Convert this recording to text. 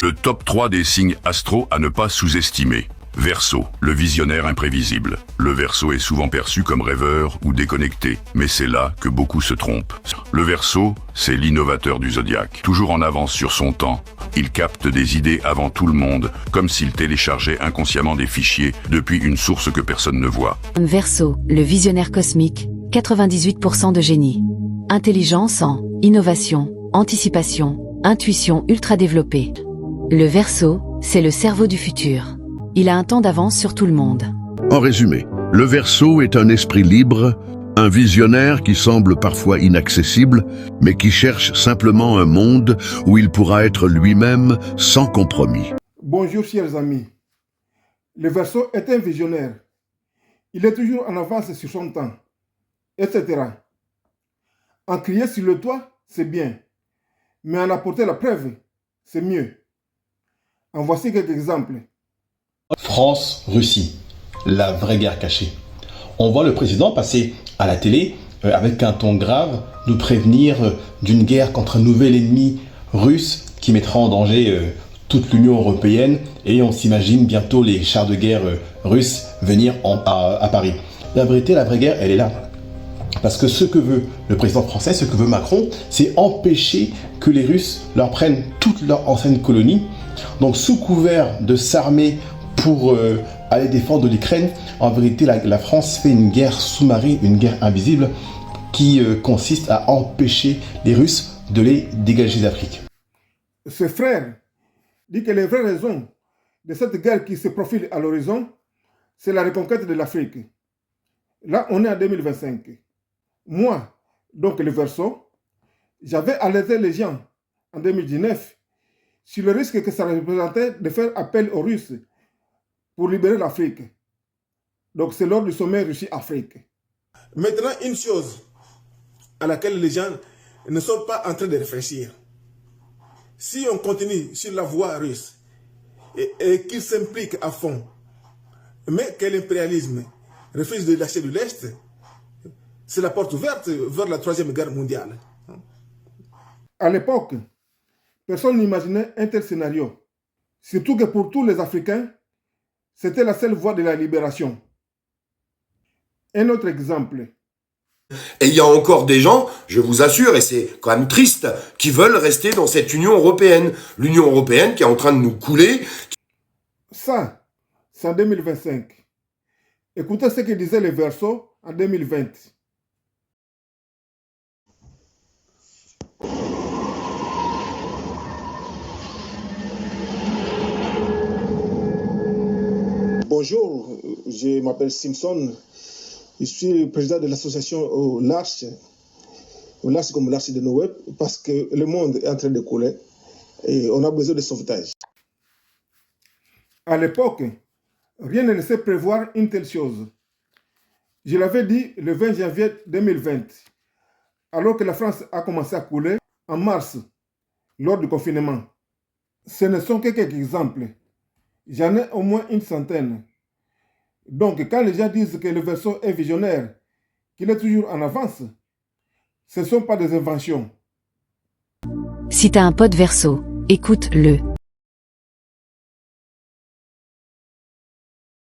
Le top 3 des signes astro à ne pas sous-estimer. Verseau, le visionnaire imprévisible. Le Verseau est souvent perçu comme rêveur ou déconnecté, mais c'est là que beaucoup se trompent. Le Verseau, c'est l'innovateur du zodiaque. Toujours en avance sur son temps, il capte des idées avant tout le monde, comme s'il téléchargeait inconsciemment des fichiers depuis une source que personne ne voit. Verseau, le visionnaire cosmique, 98% de génie. Intelligence en innovation, anticipation, intuition ultra développée. Le Verseau, c'est le cerveau du futur. Il a un temps d'avance sur tout le monde. En résumé, le Verseau est un esprit libre, un visionnaire qui semble parfois inaccessible, mais qui cherche simplement un monde où il pourra être lui-même sans compromis. Bonjour chers amis. Le Verseau est un visionnaire. Il est toujours en avance sur son temps, etc. En crier sur le toit, c'est bien, mais en apporter la preuve, c'est mieux. En voici quelques exemples. France-Russie, la vraie guerre cachée. On voit le président passer à la télé avec un ton grave, nous prévenir d'une guerre contre un nouvel ennemi russe qui mettra en danger toute l'Union européenne, et on s'imagine bientôt les chars de guerre russes venir à Paris. La vérité, la vraie guerre, elle est là. Parce que ce que veut le président français, ce que veut Macron, c'est empêcher que les Russes leur prennent toutes leurs anciennes colonies. Donc sous couvert de s'armer pour aller défendre l'Ukraine, en vérité la France fait une guerre sous-marine, une guerre invisible qui consiste à empêcher les Russes de les dégager d'Afrique. Ce frère dit que les vraies raisons de cette guerre qui se profile à l'horizon, c'est la reconquête de l'Afrique. Là, on est en 2025. Moi, donc le Verseau, j'avais alerté les gens en 2019 sur le risque que ça représentait de faire appel aux Russes pour libérer l'Afrique. Donc c'est lors du sommet Russie-Afrique. Maintenant, une chose à laquelle les gens ne sont pas en train de réfléchir. Si on continue sur la voie russe et qu'ils s'impliquent à fond, mais que l'impérialisme refuse de lâcher de l'Est, c'est la porte ouverte vers la Troisième Guerre mondiale. À l'époque, personne n'imaginait un tel scénario. Surtout que pour tous les Africains, c'était la seule voie de la libération. Un autre exemple. Et il y a encore des gens, je vous assure, et c'est quand même triste, qui veulent rester dans cette Union européenne. L'Union européenne qui est en train de nous couler. Ça, c'est en 2025. Écoutez ce que disait le Verseau en 2020. Bonjour, je m'appelle Simpson. Je suis le président de l'association l'Arche comme l'Arche de Noé, parce que le monde est en train de couler et on a besoin de sauvetage. À l'époque, rien ne laissait prévoir une telle chose. Je l'avais dit le 20 janvier 2020, alors que la France a commencé à couler en mars, lors du confinement. Ce ne sont que quelques exemples. J'en ai au moins une centaine. Donc, quand les gens disent que le Verseau est visionnaire, qu'il est toujours en avance, ce ne sont pas des inventions. Si t'as un pote Verseau, écoute-le.